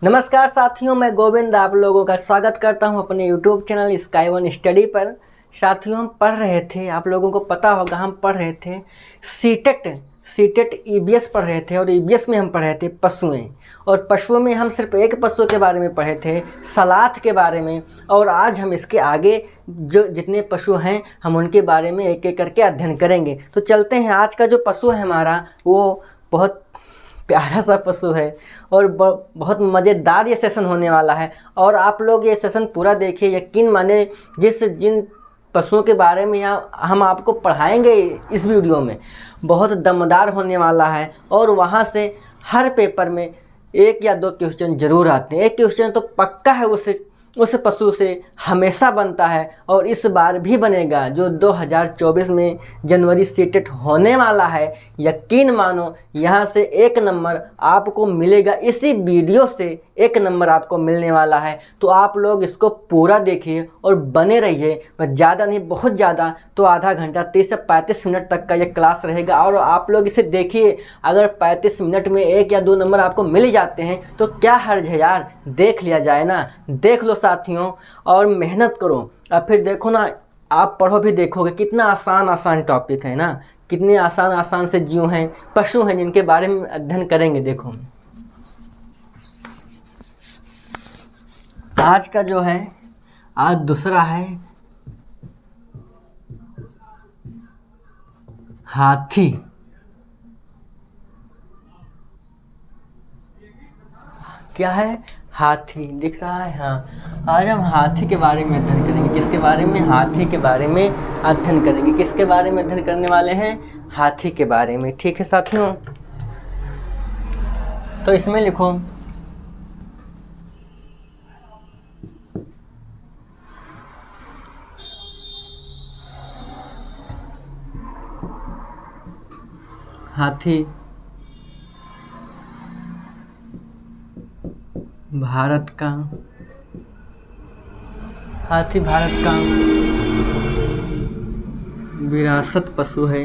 नमस्कार साथियों, मैं गोविंद आप लोगों का स्वागत करता हूं अपने YouTube channel sky one study पर। साथियों, हम पढ़ रहे थे, आप लोगों को पता होगा, हम पढ़ रहे थे सीटेट ईबीएस पढ़ रहे थे और ईबीएस में हम पढ़ रहे थे पशुएं। और पशुओं में हम सिर्फ एक पशु के बारे में पढ़े थे, सलाथ के बारे में। और आज हम इसके आगे जो जितने पशु हैं हम उनके बारे में एक एक करके अध्ययन करेंगे। तो चलते हैं। आज का जो पशु है हमारा, वो बहुत प्यारा सा पशु है और बहुत मज़ेदार ये सेशन होने वाला है। और आप लोग ये सेशन पूरा देखिए, यकीन माने जिन पशुओं के बारे में यहाँ हम आपको पढ़ाएंगे इस वीडियो में, बहुत दमदार होने वाला है। और वहाँ से हर पेपर में 1 या 2 क्वेश्चन ज़रूर आते हैं। एक क्वेश्चन तो पक्का है उस पशु से हमेशा बनता है और इस बार भी बनेगा। जो 2024 में जनवरी सीटेट होने वाला है, यकीन मानो यहाँ से 1 नंबर आपको मिलेगा। इसी वीडियो से 1 नंबर आपको मिलने वाला है। तो आप लोग इसको पूरा देखिए और बने रहिए। बस ज़्यादा नहीं, बहुत ज़्यादा तो आधा घंटा 30 से 35 मिनट तक का ये क्लास रहेगा। और आप लोग इसे देखिए, अगर 35 मिनट में 1 या 2 नंबर आपको मिल जाते हैं तो क्या हर्ज है यार, देख लिया जाए ना। देख लो साथियों और मेहनत करो। अब फिर देखो ना, आप पढ़ो भी देखोगे कितना आसान टॉपिक है ना, कितने आसान से जीव हैं, पशु हैं जिनके बारे में अध्ययन करेंगे। देखो आज का जो है, आज दूसरा है हाथी। क्या है? हाथी दिख रहा है। हाँ, आज हम हाथी के बारे में अध्ययन करेंगे। किसके बारे में? हाथी के बारे में अध्ययन करेंगे। किसके बारे में अध्ययन करने वाले हैं? हाथी के बारे में। ठीक है साथियों, तो इसमें लिखो हाथी भारत का विरासत पशु है।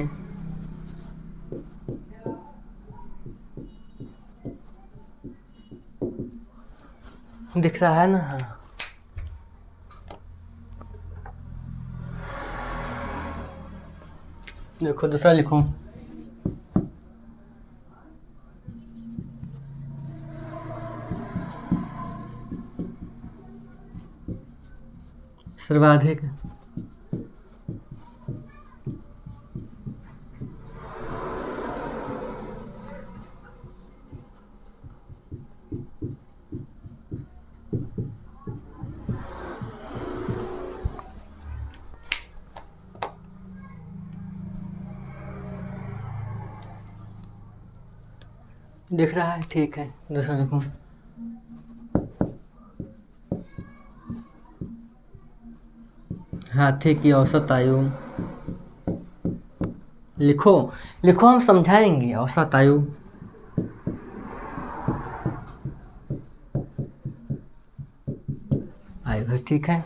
दिख रहा है ना? हाँ, देखो दूसरा लिखो सर्वाधिक दिख रहा है। ठीक है, दूसरा लिखो हाथी की औसत आयु। लिखो हम समझाएंगे। औसत आयु है। ठीक है,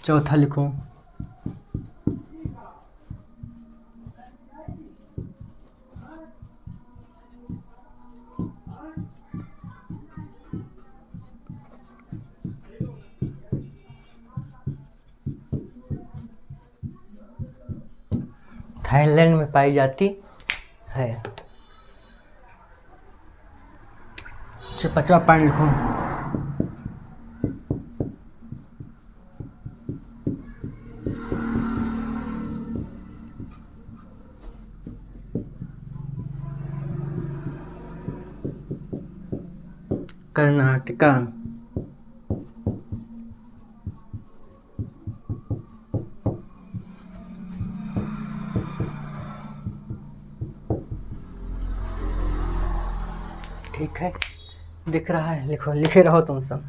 चौथा लिखो थाईलैंड में पाई जाती है। 5वां पॉइंट लिखो कर्नाटका। ठीक है, दिख रहा है। लिखो, लिखे रहो तुम सब।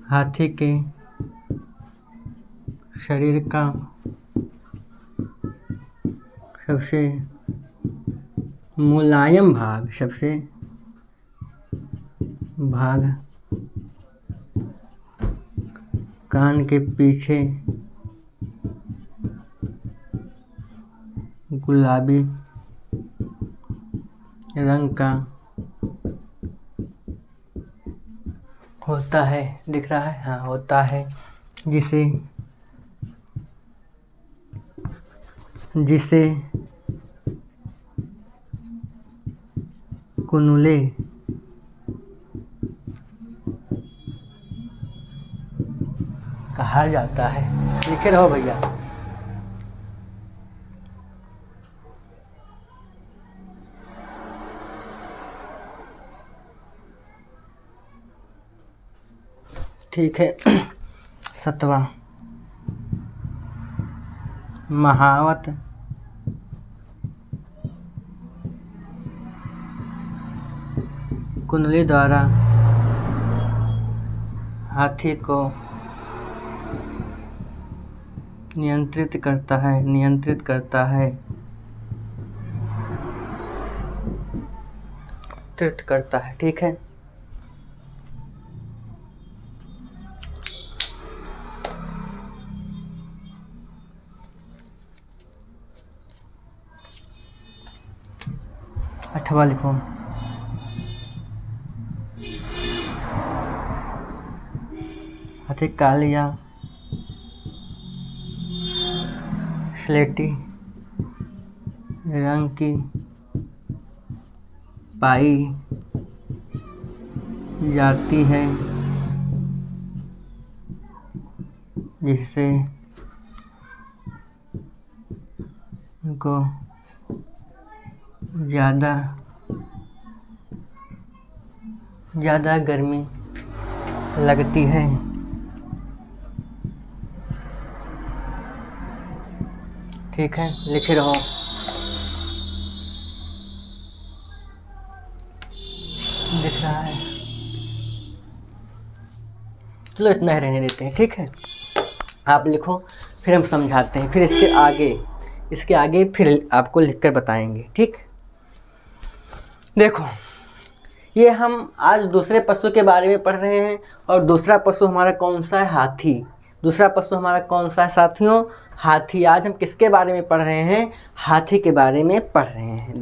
हाथी के शरीर का सबसे मुलायम भाग भाग कान के पीछे गुलाबी रंग का होता है, दिख रहा है, हाँ होता है, जिसे कुनूले कहा जाता है। लिखे रहो भैया। ठीक है। 7वां महावत कुंडली द्वारा हाथी को नियंत्रित करता है। ठीक है। अठवा लिखो। हाथी काली या स्लेटी रंग की पाई जाती है, जिससे उनको ज़्यादा गर्मी लगती है। ठीक है, लिखे रहो। दिख रहा है, चलो इतना ही रहने देते हैं। ठीक है, आप लिखो, फिर हम समझाते हैं, फिर इसके आगे फिर आपको लिखकर बताएंगे। ठीक, देखो ये हम आज दूसरे पशु के बारे में पढ़ रहे हैं, और दूसरा पशु हमारा कौन सा है? हाथी। दूसरा पशु हमारा कौन सा है साथियों? हाथी। आज हम किसके बारे में पढ़ रहे हैं? हाथी के बारे में पढ़ रहे हैं।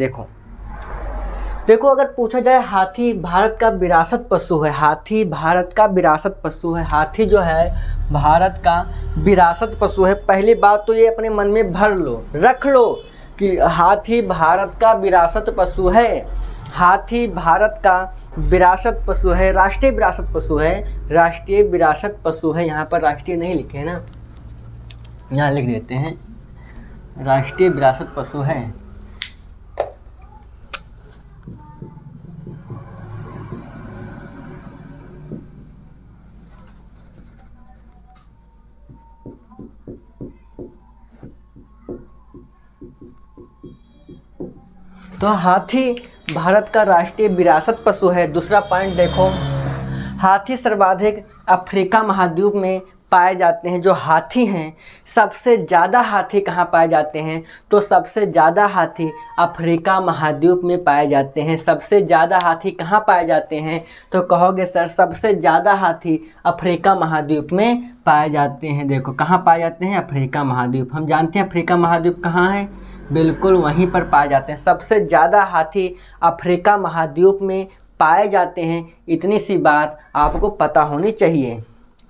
देखो अगर पूछा जाए हाथी भारत का विरासत पशु है, हाथी भारत का विरासत पशु है, हाथी जो है भारत का विरासत पशु है। पहली बात तो ये अपने मन में भर लो, रख लो कि हाथी भारत का विरासत पशु है। हाथी भारत का विरासत पशु है, राष्ट्रीय विरासत पशु है, राष्ट्रीय विरासत पशु है। यहाँ पर राष्ट्रीय नहीं लिखे हैं ना, यहाँ लिख देते हैं राष्ट्रीय विरासत पशु है। तो हाथी भारत का राष्ट्रीय विरासत पशु है। दूसरा पॉइंट देखो, हाथी सर्वाधिक अफ्रीका महाद्वीप में पाए जाते हैं। जो हाथी हैं, सबसे ज़्यादा हाथी कहाँ पाए जाते हैं? तो सबसे ज़्यादा हाथी अफ्रीका महाद्वीप में पाए जाते हैं। सबसे ज़्यादा हाथी कहाँ पाए जाते हैं? तो कहोगे सर सबसे ज़्यादा हाथी अफ्रीका महाद्वीप में पाए जाते हैं। देखो कहाँ पाए जाते हैं? अफ्रीका महाद्वीप। हम जानते हैं अफ्रीका महाद्वीप कहाँ है, बिल्कुल वहीं पर पाए जाते हैं। सबसे ज़्यादा हाथी अफ्रीका महाद्वीप में पाए जाते हैं। इतनी सी बात आपको पता होनी चाहिए।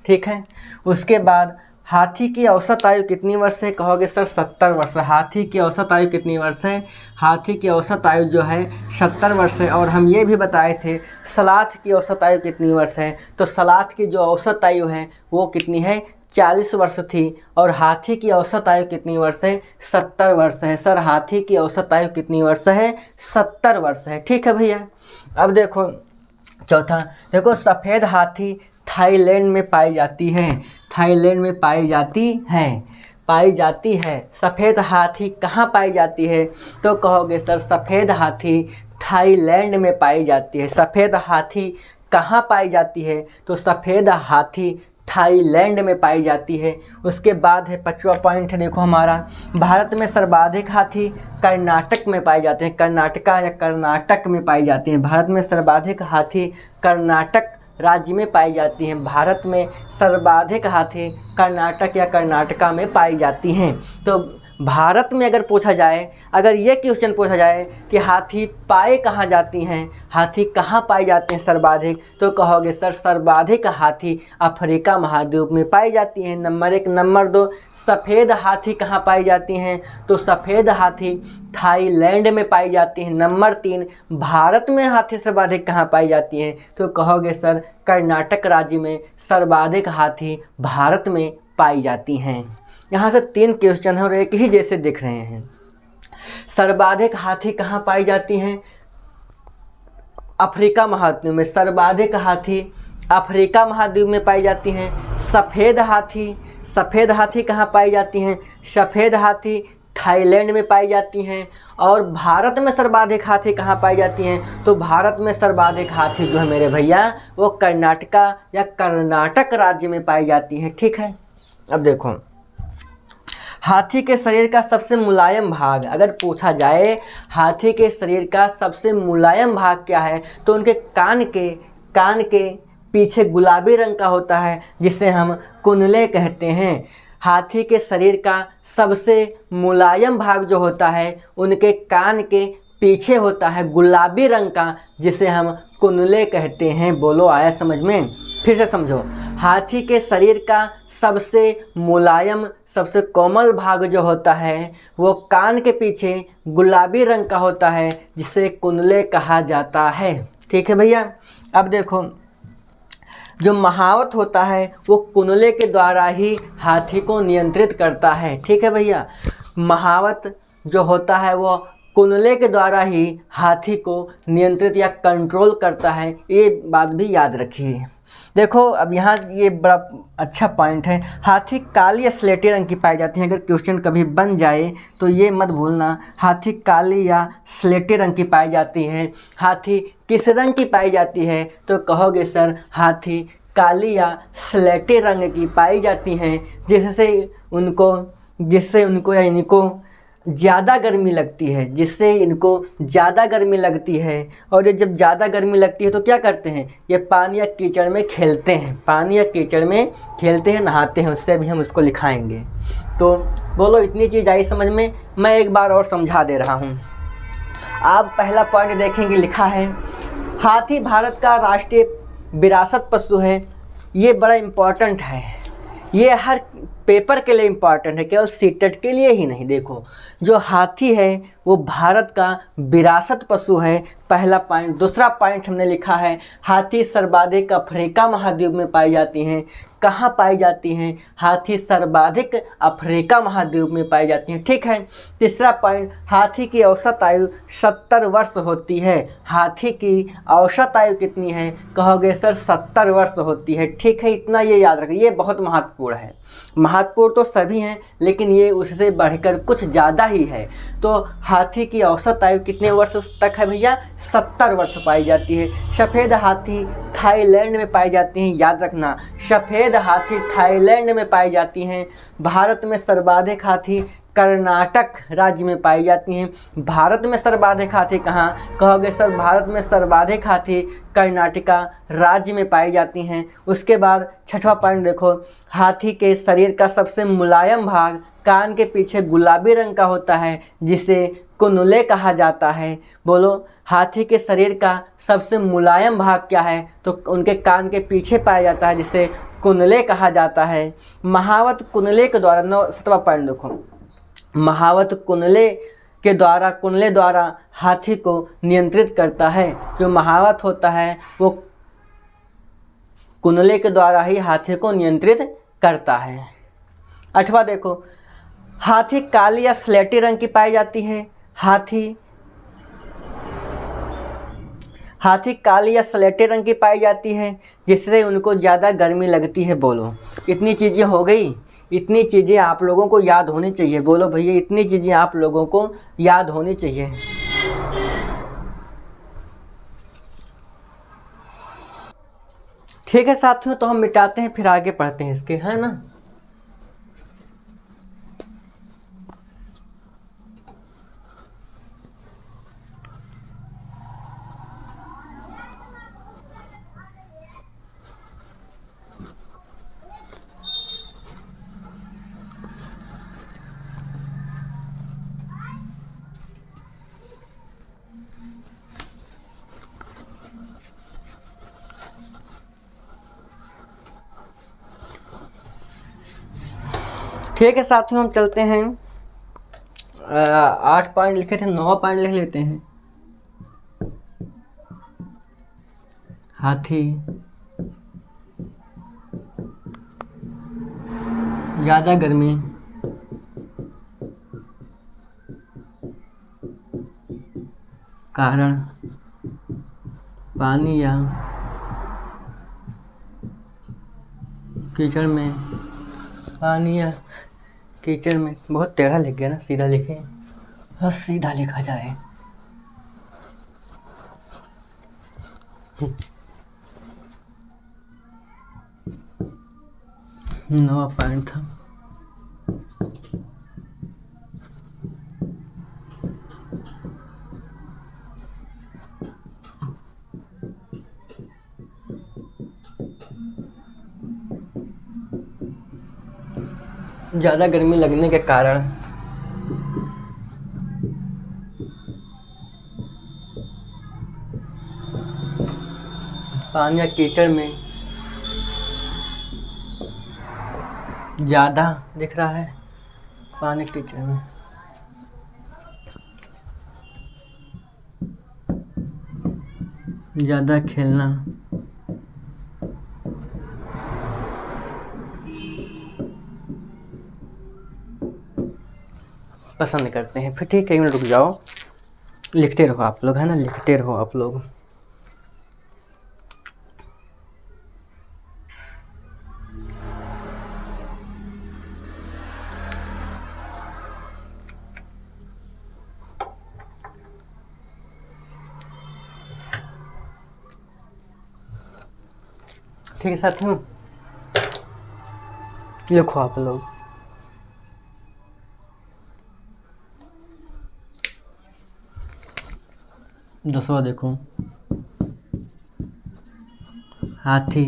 ठीक है, उसके बाद हाथी की औसत आयु कितनी वर्ष है? कहोगे सर 70 वर्ष। हाथी की औसत आयु कितनी वर्ष है? हाथी की औसत आयु जो है 70 वर्ष है। और हम ये भी बताए थे सलाथ की औसत आयु कितनी वर्ष है? तो सलाथ की जो औसत आयु है वो कितनी है? 40 वर्ष थी। और हाथी की औसत आयु कितनी वर्ष है? 70 वर्ष है। सर हाथी की औसत आयु कितनी वर्ष है? 70 वर्ष है। ठीक है भैया। अब देखो चौथा, देखो सफ़ेद हाथी थाईलैंड में पाई जाती है। थाईलैंड में पाई जाती है। सफ़ेद हाथी कहाँ पाई जाती है? तो कहोगे सर सफ़ेद हाथी थाईलैंड में पाई जाती है। सफ़ेद हाथी कहाँ पाई जाती है? तो सफ़ेद हाथी थाईलैंड में पाई जाती है। उसके बाद है 5वां पॉइंट है, देखो हमारा, भारत में सर्वाधिक हाथी कर्नाटक में पाए जाते हैं। कर्नाटका या कर्नाटक में पाई जाती हैं। भारत में सर्वाधिक हाथी कर्नाटक राज्य में पाई जाती हैं। भारत में सर्वाधिक हाथी कर्नाटक या कर्नाटका में पाई जाती हैं। तो भारत में अगर पूछा जाए, अगर ये क्वेश्चन पूछा जाए कि हाथी पाए कहाँ जाती हैं, हाथी कहाँ पाए जाते हैं सर्वाधिक, तो कहोगे सर सर्वाधिक हाथी अफ्रीका महाद्वीप में पाई जाती हैं। नंबर 1। नंबर 2, सफ़ेद हाथी कहाँ पाई जाती हैं, तो सफ़ेद हाथी थाईलैंड में पाई जाती हैं। नंबर 3, भारत में हाथी सर्वाधिक कहाँ पाई जाती हैं, तो कहोगे सर कर्नाटक राज्य में सर्वाधिक हाथी भारत में पाई जाती हैं। यहाँ से 3 क्वेश्चन हैं और एक ही जैसे दिख रहे हैं। सर्वाधिक हाथी कहाँ पाई जाती हैं, अफ्रीका महाद्वीप में। सर्वाधिक हाथी अफ्रीका महाद्वीप में पाई जाती हैं। सफ़ेद हाथी कहाँ पाई जाती हैं, सफ़ेद हाथी थाईलैंड में पाई जाती हैं। और भारत में सर्वाधिक हाथी कहाँ पाई जाती हैं, तो भारत में सर्वाधिक हाथी जो है मेरे भैया वो कर्नाटका या कर्नाटक राज्य में पाई जाती हैं। ठीक है, अब देखो हाथी के शरीर का सबसे मुलायम भाग, अगर पूछा जाए हाथी के शरीर का सबसे मुलायम भाग क्या है, तो उनके कान के पीछे गुलाबी रंग का होता है जिसे हम कुनले कहते हैं। हाथी के शरीर का सबसे मुलायम भाग जो होता है उनके कान के पीछे होता है गुलाबी रंग का, जिसे हम कुनले कहते हैं। बोलो आया समझ में? फिर से समझो, हाथी के शरीर का सबसे मुलायम सबसे कोमल भाग जो होता है वो कान के पीछे गुलाबी रंग का होता है जिसे कुनले कहा जाता है। ठीक है भैया, अब देखो जो महावत होता है वो कुनले के द्वारा ही हाथी को नियंत्रित करता है। ठीक है भैया, महावत जो होता है वो कुनले के द्वारा ही हाथी को नियंत्रित या कंट्रोल करता है, ये बात भी याद रखिए। देखो अब यहाँ ये बड़ा अच्छा पॉइंट है, हाथी काली या स्लेटी रंग की पाई जाती हैं। अगर क्वेश्चन कभी बन जाए तो ये मत भूलना, हाथी काली या स्लेटी रंग की पाई जाती हैं। हाथी किस रंग की पाई जाती है, तो कहोगे सर हाथी काली या स्लेटी रंग की पाई जाती हैं, जिससे उनको या इनको ज़्यादा गर्मी लगती है, जिससे इनको ज़्यादा गर्मी लगती है। और ये जब ज़्यादा गर्मी लगती है तो क्या करते हैं, ये पानी या कीचड़ में खेलते हैं, नहाते हैं। उससे भी हम उसको लिखाएंगे। तो बोलो इतनी चीज़ आई समझ में? मैं एक बार और समझा दे रहा हूँ। आप पहला पॉइंट देखेंगे, लिखा है हाथी भारत का राष्ट्रीय विरासत पशु है। ये बड़ा इम्पॉर्टेंट है, ये हर पेपर के लिए इम्पॉर्टेंट है, केवल सीटेट के लिए ही नहीं। देखो जो हाथी है वो भारत का विरासत पशु है, पहला पॉइंट। दूसरा पॉइंट हमने लिखा है हाथी सर्वाधिक अफ्रीका महाद्वीप में पाई जाती हैं। कहाँ पाई जाती हैं, हाथी सर्वाधिक अफ्रीका महाद्वीप में पाई जाती हैं। ठीक है, तीसरा पॉइंट, हाथी की औसत आयु 70 वर्ष होती है। हाथी की औसत आयु कितनी है, कहोगे सर 70 वर्ष होती है। ठीक है, इतना ये याद रखिए, ये बहुत महत्वपूर्ण है। महत्वपूर्ण तो सभी हैं लेकिन ये उससे बढ़कर कुछ ज़्यादा ही है। तो हाथी की औसत आयु कितने वर्ष तक है भैया, 70 वर्ष पाई जाती है। सफ़ेद हाथी थाईलैंड में पाई जाती हैं, याद रखना, सफ़ेद हाथी थाईलैंड में पाई जाती हैं। भारत में सर्वाधिक हाथी कर्नाटक राज्य में पाई जाती हैं। भारत में सर्वाधिक हाथी कहाँ, कहोगे सर भारत में सर्वाधिक हाथी कर्नाटका राज्य में पाई जाती हैं। उसके बाद छठवां पॉइंट देखो, हाथी के शरीर का सबसे मुलायम भाग कान के पीछे गुलाबी रंग का होता है जिसे कुनले कहा जाता है। बोलो हाथी के शरीर का सबसे मुलायम भाग क्या है, तो उनके कान के पीछे पाया जाता है जिसे कुनले कहा जाता है। महावत कुनले के द्वारा 7वां पॉइंट देखो, महावत कुनले द्वारा हाथी को नियंत्रित करता है। जो महावत होता है वो कुनले के द्वारा ही हाथी को नियंत्रित करता है। 8वां देखो, हाथी काली या स्लेटी रंग की पाई जाती है। हाथी काली या स्लेटी रंग की पाई जाती है जिससे उनको ज़्यादा गर्मी लगती है। बोलो इतनी चीज़ें हो गई, इतनी चीज़ें आप लोगों को याद होनी चाहिए। बोलो भैया इतनी चीज़ें आप लोगों को याद होनी चाहिए। ठीक है साथियों, तो हम मिटाते हैं फिर आगे पढ़ते हैं इसके, है ना। ठीक है साथियों, हम चलते हैं। 8 पॉइंट लिखे थे, 9 पॉइंट लिख लेते हैं। हाथी, ज़्यादा गर्मी, कारण, पानी या कीचड़ में, पानी या कीचड़ में। बहुत टेढ़ा लिख गया ना, सीधा लिखे, बस सीधा लिखा जाए। नवा पॉइंट था। ज़्यादा गर्मी लगने के कारण पानी या कीचड़ में ज़्यादा दिख रहा है, पानी कीचड़ में। ज़्यादा खेलना, पसंद करते हैं। फिर ठीक है, रुक जाओ, लिखते रहो आप लोग, है ना, लिखते रहो आप लोग। ठीक है साथियों, लिखो आप लोग। दसवां देखो, हाथी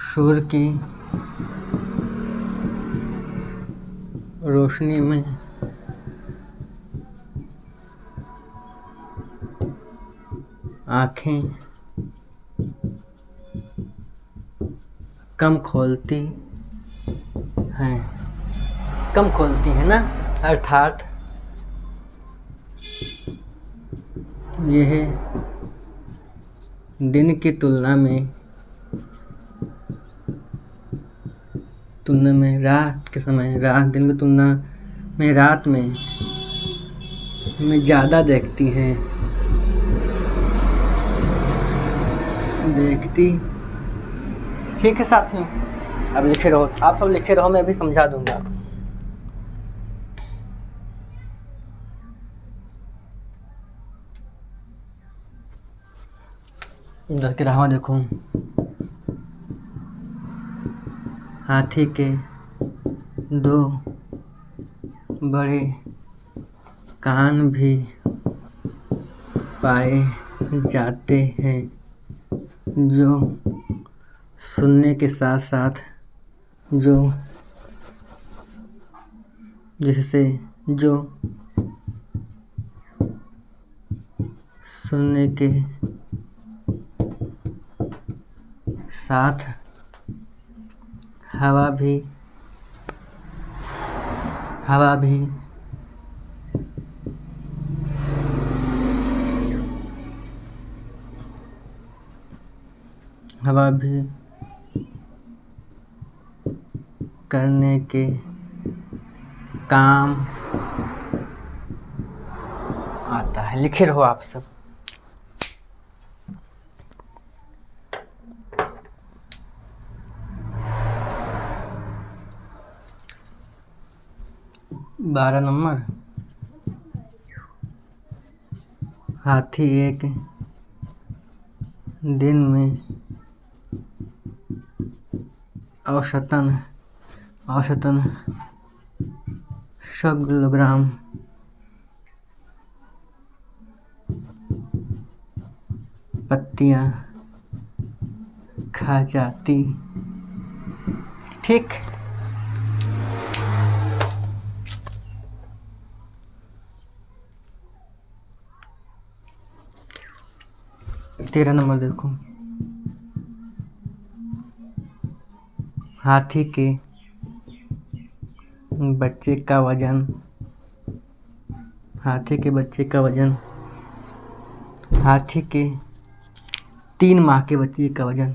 सूर्य की रोशनी में आँखें कम खोलती हैं, कम खोलती हैं ना, अर्थात यह दिन की तुलना में रात के समय, दिन की तुलना में रात में ज़्यादा देखती हैं, देखती। ठीक है साथियों, अब लिखे रहो, आप सब लिखे रहो, मैं भी समझा दूंगा। इधर के रहा देखो, हाथी के 2 बड़े कान भी पाए जाते हैं, जो सुनने के साथ साथ जिससे सुनने के साथ हवा भी करने के काम आता है। लिखे रहो आप सब। बारह नंबर, हाथी एक दिन में औसतन 100 किलोग्राम पत्तियाँ खा जाती। ठीक। तेरह नंबर देखो, हाथी के बच्चे का वजन, हाथी के 3 माह के बच्चे का वजन,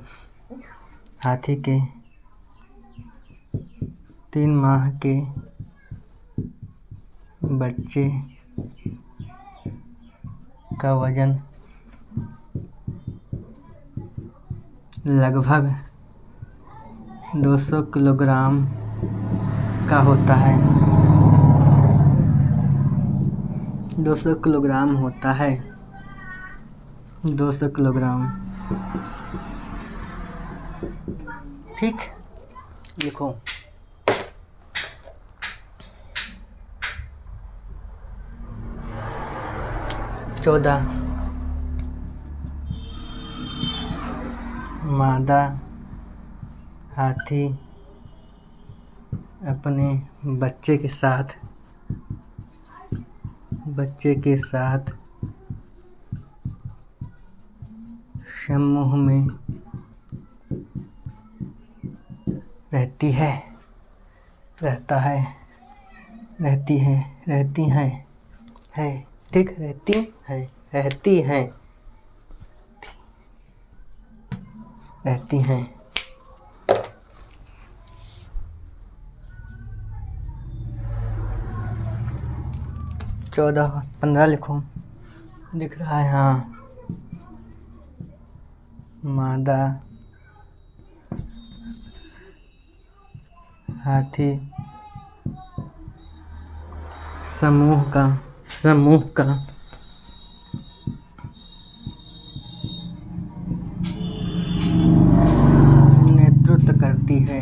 हाथी के 3 माह के बच्चे का वजन लगभग 200 किलोग्राम का होता है। 200 किलोग्राम होता है। 200 किलोग्राम। ठीक, लिखो। चौदह, मादा हाथी अपने बच्चे के साथ समूह में रहती हैं। ठीक, रहती हैं। 14, 15 लिखो, दिख रहा है? हाँ। मादा हाथी समूह का नेतृत्व करती है।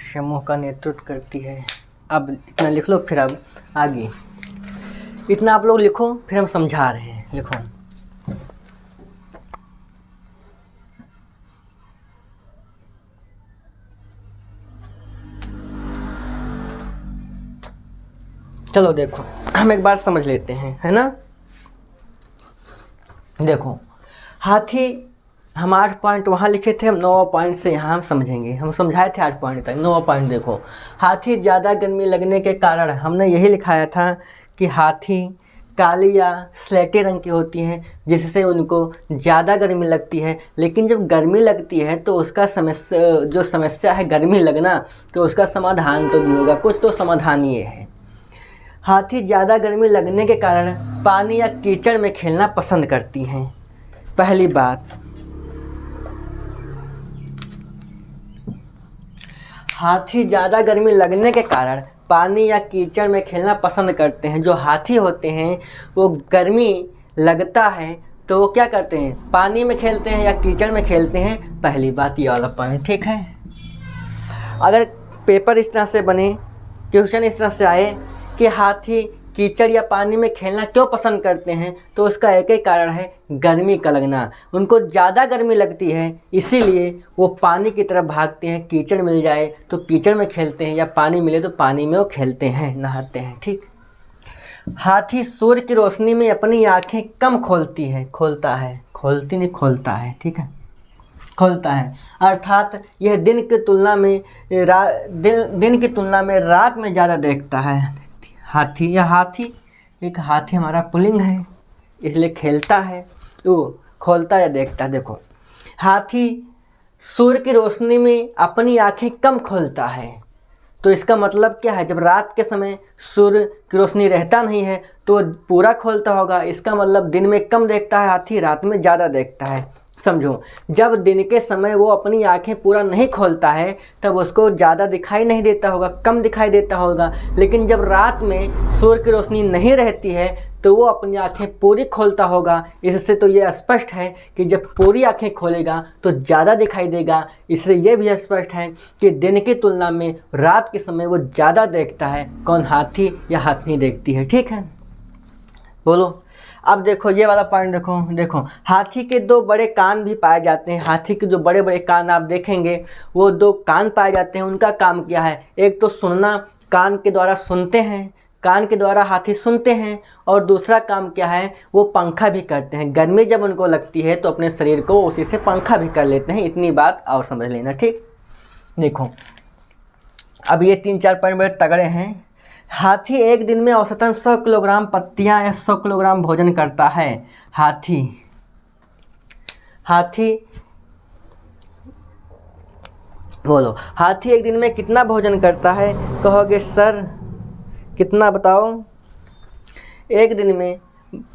समूह का नेतृत्व करती है। अब इतना लिख लो, फिर अब आगे इतना आप लोग लिखो, फिर हम समझा रहे हैं। लिखो। चलो देखो, हम एक बार समझ लेते हैं, है ना। देखो, हाथी हम 8 पॉइंट वहाँ लिखे थे, हम 9 पॉइंट से यहाँ हम समझेंगे। हम समझाए थे 8 पॉइंट तक। 9 पॉइंट देखो, हाथी ज़्यादा गर्मी लगने के कारण, हमने यही लिखाया था कि हाथी काली या स्लेटी रंग की होती हैं, जिससे उनको ज़्यादा गर्मी लगती है। लेकिन जब गर्मी लगती है तो उसका समस्या है गर्मी लगना, तो उसका समाधान तो भी होगा। कुछ तो समाधान ये है, हाथी ज़्यादा गर्मी लगने के कारण पानी या कीचड़ में खेलना पसंद करती हैं। पहली बात, हाथी ज़्यादा गर्मी लगने के कारण पानी या कीचड़ में खेलना पसंद करते हैं। जो हाथी होते हैं वो गर्मी लगता है तो वो क्या करते हैं, पानी में खेलते हैं या कीचड़ में खेलते हैं। पहली बात ये वाला पॉइंट ठीक है। अगर पेपर इस तरह से बने, क्वेश्चन इस तरह से आए कि हाथी कीचड़ या पानी में खेलना क्यों पसंद करते हैं, तो उसका एक ही कारण है, गर्मी का लगना। उनको ज़्यादा गर्मी लगती है, इसीलिए वो पानी की तरफ भागते हैं। कीचड़ मिल जाए तो कीचड़ में खेलते हैं, या पानी मिले तो पानी में वो खेलते हैं, नहाते हैं। ठीक। हाथी सूर्य की रोशनी में अपनी आँखें कम खोलता है। ठीक है, खोलता है, अर्थात यह दिन की तुलना में रात में ज़्यादा देखता है। हाथी एक हाथी हमारा पुल्लिंग है, इसलिए खेलता है, तो खोलता या देखता है। देखो, हाथी सूर्य की रोशनी में अपनी आँखें कम खोलता है, तो इसका मतलब क्या है, जब रात के समय सूर्य की रोशनी रहता नहीं है तो पूरा खोलता होगा। इसका मतलब दिन में कम देखता है हाथी, रात में ज़्यादा देखता है। समझो, जब दिन के समय वो अपनी आंखें पूरा नहीं खोलता है तब उसको ज़्यादा दिखाई नहीं देता होगा, कम दिखाई देता होगा। लेकिन जब रात में सूर्य की रोशनी नहीं रहती है तो वो अपनी आंखें पूरी खोलता होगा। इससे तो ये स्पष्ट है कि जब पूरी आंखें खोलेगा तो ज़्यादा दिखाई देगा। इसलिए ये भी स्पष्ट है कि दिन की तुलना में रात के समय वो ज़्यादा देखता है। कौन? हाथी या हथनी देखती है। ठीक है, बोलो। अब देखो ये वाला पॉइंट देखो हाथी के दो बड़े कान भी पाए जाते हैं। हाथी के जो बड़े बड़े कान आप देखेंगे वो दो कान पाए जाते हैं। उनका काम क्या है? एक तो सुनना, कान के द्वारा सुनते हैं, कान के द्वारा हाथी सुनते हैं। और दूसरा काम क्या है? वो पंखा भी करते हैं। गर्मी जब उनको लगती है तो अपने शरीर को उसी से पंखा भी कर लेते हैं। इतनी बात और समझ लेना। ठीक, देखो अब ये 3-4 पॉइंट बड़े तगड़े हैं। हाथी एक दिन में औसतन 100 किलोग्राम पत्तियां या 100 किलोग्राम भोजन करता है। हाथी बोलो, हाथी एक दिन में कितना भोजन करता है? कहोगे सर कितना बताओ? एक दिन में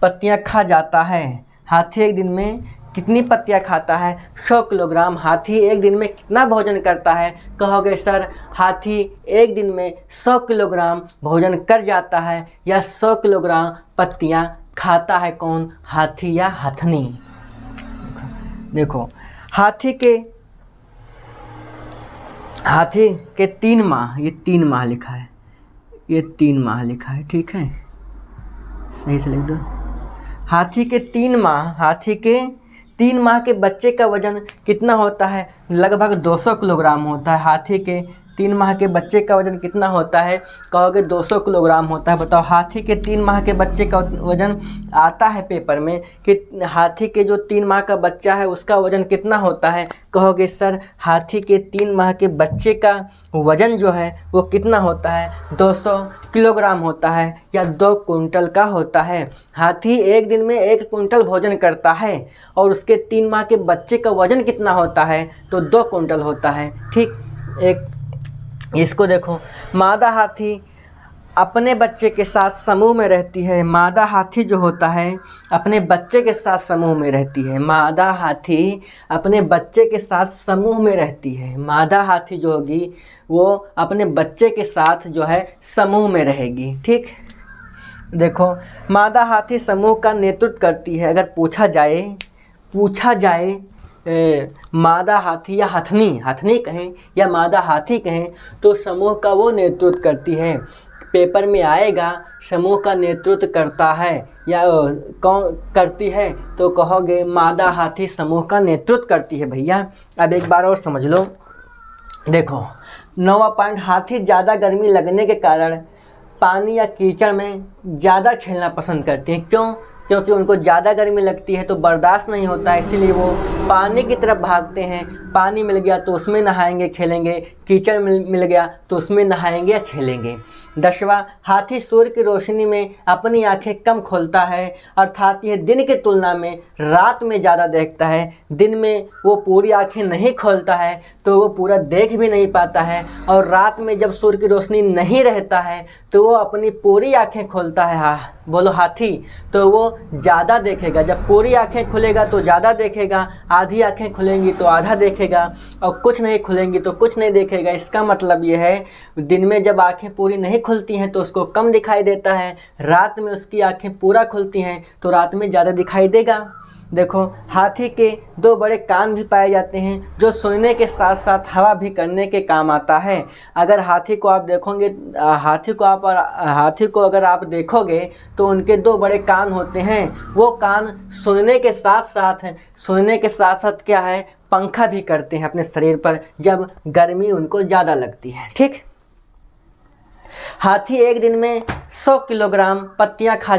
पत्तियां खा जाता है। हाथी एक दिन में कितनी पत्तियां खाता है? 100 किलोग्राम। हाथी एक दिन में कितना भोजन करता है? कहोगे सर हाथी एक दिन में 100 किलोग्राम भोजन कर जाता है या 100 किलोग्राम पत्तियां खाता है। कौन? हाथी या हथनी। देखो हाथी के 3 माह, ये 3 माह लिखा है, ये 3 माह लिखा है। ठीक है, सही से लिख दो। हाथी के 3 माह के बच्चे का वजन कितना होता है? लगभग 200 किलोग्राम होता है। हाथी के 3 माह के बच्चे का वजन कितना होता है? कहोगे 200 किलोग्राम होता है। बताओ हाथी के 3 माह के बच्चे का वजन आता है पेपर में कि हाथी के जो 3 माह का बच्चा है उसका वजन कितना होता है? कहोगे सर हाथी के 3 माह के बच्चे का वजन जो है वो कितना होता है? 200 किलोग्राम होता है या 2 कुंटल का होता है। हाथी एक दिन में 1 कुंटल भोजन करता है और उसके 3 माह के बच्चे का वजन कितना होता है? तो 2 कुंटल होता है। ठीक, एक इसको देखो, मादा हाथी अपने बच्चे के साथ समूह में रहती है। मादा हाथी जो होता है अपने बच्चे के साथ समूह में रहती है। मादा हाथी अपने बच्चे के साथ समूह में रहती है। मादा हाथी जो होगी वो अपने बच्चे के साथ जो है समूह में रहेगी। ठीक, देखो मादा हाथी समूह का नेतृत्व करती है। अगर पूछा जाए मादा हाथी या हथनी कहें या मादा हाथी कहें तो समूह का वो नेतृत्व करती है। पेपर में आएगा समूह का नेतृत्व करता है या कौन करती है? तो कहोगे मादा हाथी समूह का नेतृत्व करती है। भैया अब एक बार और समझ लो। देखो 9वां पॉइंट, हाथी ज़्यादा गर्मी लगने के कारण पानी या कीचड़ में ज़्यादा खेलना पसंद करते हैं। क्यों? क्योंकि उनको ज़्यादा गर्मी लगती है तो बर्दाश्त नहीं होता है, इसीलिए वो पानी की तरफ भागते हैं। पानी मिल गया तो उसमें नहाएंगे खेलेंगे, कीचड़ मिल गया तो उसमें नहाएंगे या खेलेंगे। 10वां, हाथी सूर्य की रोशनी में अपनी आंखें कम खोलता है, अर्थात यह दिन की तुलना में रात में ज़्यादा देखता है। दिन में वो पूरी आंखें नहीं खोलता है तो वो पूरा देख भी नहीं पाता है, और रात में जब सूर्य की रोशनी नहीं रहता है तो वो अपनी पूरी आंखें खोलता है। बोलो हाथी, तो वो ज़्यादा देखेगा। जब पूरी आंखें खुलेगा तो ज़्यादा देखेगा, आधी आंखें खुलेंगी तो आधा देखेगा, और कुछ नहीं खुलेंगी तो कुछ नहीं देखेगा। इसका मतलब ये है दिन में जब आंखें पूरी नहीं खुलती हैं तो उसको कम दिखाई देता है, रात में उसकी आंखें पूरा खुलती हैं तो रात में ज़्यादा दिखाई देगा। देखो हाथी के 2 बड़े कान भी पाए जाते हैं जो सुनने के साथ साथ हवा भी करने के काम आता है। अगर हाथी को आप देखोगे, हाथी को अगर आप देखोगे तो उनके 2 बड़े कान होते हैं। वो कान सुनने के साथ साथ क्या है, पंखा भी करते हैं अपने शरीर पर जब गर्मी उनको ज़्यादा लगती है। ठीक, हाथी एक दिन में 100 किलोग्राम पत्तियां खा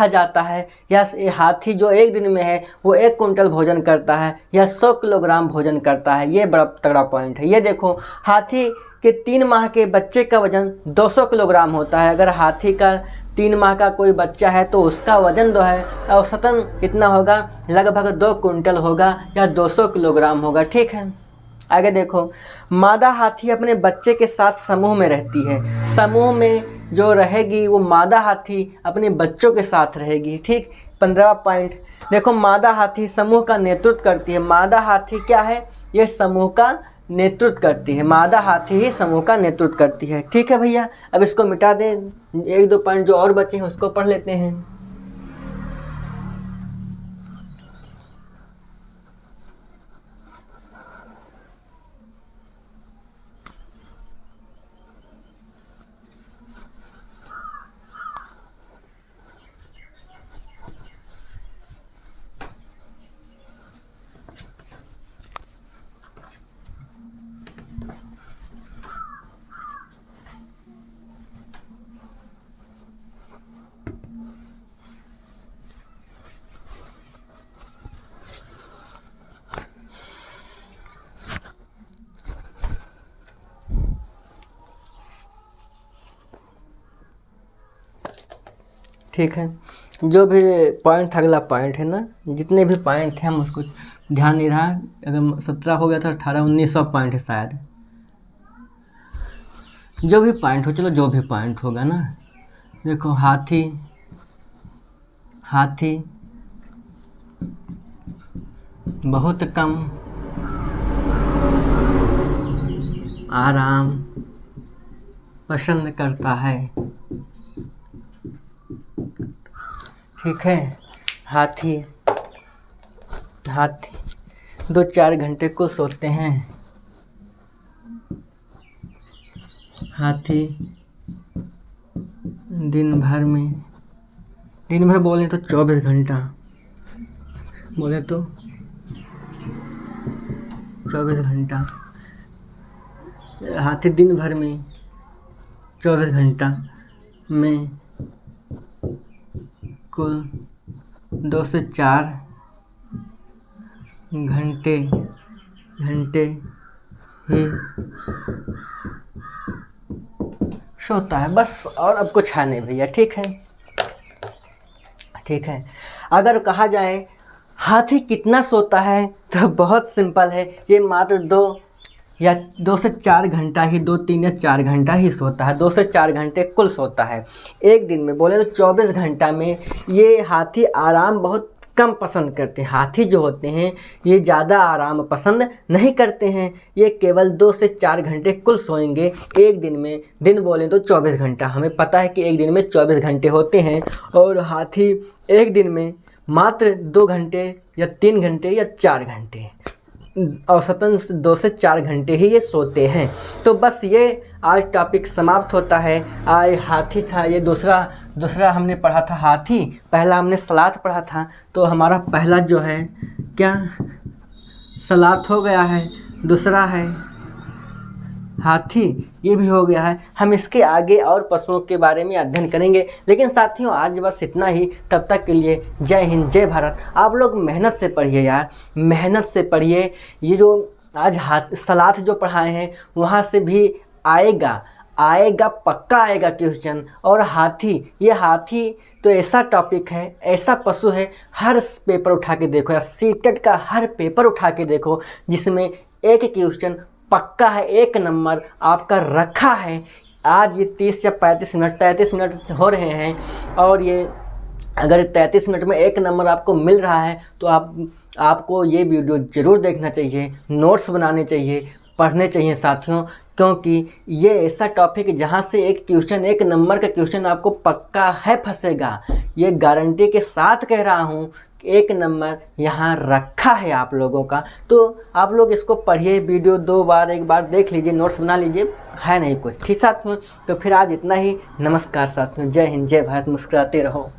जाता है, या हाथी जो एक दिन में है वो 1 कुंटल भोजन करता है या 100 किलोग्राम भोजन करता है। ये बड़ा तगड़ा पॉइंट है। ये देखो हाथी के 3 माह के बच्चे का वजन 200 किलोग्राम होता है। अगर हाथी का 3 माह का कोई बच्चा है तो उसका वजन जो है औसतन कितना होगा? लगभग 2 कुंटल होगा या 200 किलोग्राम होगा। ठीक है, आगे देखो, मादा हाथी अपने बच्चे के साथ समूह में रहती है। समूह में जो रहेगी वो मादा हाथी अपने बच्चों के साथ रहेगी। ठीक, 15वां पॉइंट देखो, मादा हाथी समूह का नेतृत्व करती है। मादा हाथी क्या है? ये समूह का नेतृत्व करती है। मादा हाथी ही समूह का नेतृत्व करती है। ठीक है भैया, अब इसको मिटा दें, 1-2 पॉइंट जो और बचे हैं उसको पढ़ लेते हैं। ठीक है, जो भी पॉइंट था, अगला पॉइंट है ना, जितने भी पॉइंट थे हम उसको ध्यान नहीं रहा। अगर 17 हो गया था, 18-19 पॉइंट है शायद। जो भी पॉइंट हो, चलो जो भी पॉइंट होगा ना। देखो, हाथी बहुत कम आराम पसंद करता है। ठीक है, हाथी 2-4 घंटे को सोते हैं। हाथी दिन भर बोले तो 24 घंटा, बोले तो 24 घंटा। हाथी दिन भर में 24 घंटा में कुल 2 से 4 घंटे ही सोता है, बस। और अब कुछ है नहीं भैया। ठीक है, अगर कहा जाए हाथी कितना सोता है तो बहुत सिंपल है, ये मात्र 2 से 4 घंटा ही, 2-3 या 4 घंटा ही सोता है। 2 से 4 घंटे कुल सोता है एक दिन में। बोले तो 24 घंटा में ये हाथी आराम बहुत कम पसंद करते हैं। हाथी जो होते हैं ये ज़्यादा आराम पसंद नहीं करते हैं, ये केवल 2 से 4 घंटे कुल सोएंगे एक दिन में। दिन बोलें तो 24 घंटा, हमें पता है कि एक दिन में 24 घंटे होते हैं, और हाथी एक दिन में मात्र 2 घंटे या 3 घंटे या 4 घंटे, औसतन 2 से 4 घंटे ही ये सोते हैं। तो बस ये आज टॉपिक समाप्त होता है। आज हाथी था, ये दूसरा हमने पढ़ा था हाथी, पहला हमने सलाथ पढ़ा था। तो हमारा पहला जो है क्या सलाथ हो गया है, दूसरा है हाथी, ये भी हो गया है। हम इसके आगे और पशुओं के बारे में अध्ययन करेंगे। लेकिन साथियों, आज बस इतना ही। तब तक के लिए जय हिंद, जय भारत। आप लोग मेहनत से पढ़िए यार, मेहनत से पढ़िए। ये जो आज सलाथ जो पढ़ाए हैं वहाँ से भी आएगा पक्का आएगा क्वेश्चन। और ये हाथी तो ऐसा टॉपिक है, ऐसा पशु है, हर पेपर उठा के देखो या सीटेट का हर पेपर उठा के देखो जिसमें एक क्वेश्चन पक्का है, 1 नंबर आपका रखा है। आज ये 30 या 33 मिनट हो रहे हैं, और ये अगर 33 मिनट में 1 नंबर आपको मिल रहा है तो आपको ये वीडियो ज़रूर देखना चाहिए, नोट्स बनाने चाहिए, पढ़ने चाहिए साथियों। क्योंकि ये ऐसा टॉपिक है जहाँ से एक क्वेश्चन, 1 नंबर का क्वेश्चन आपको पक्का है फंसेगा। ये गारंटी के साथ कह रहा हूँ, 1 नंबर यहाँ रखा है आप लोगों का। तो आप लोग इसको पढ़िए, वीडियो 2 बार 1 बार देख लीजिए, नोट्स बना लीजिए, है नहीं कुछ। ठीक साथियों, तो फिर आज इतना ही। नमस्कार साथियों, जय हिंद, जय भारत। मुस्कुराते रहो।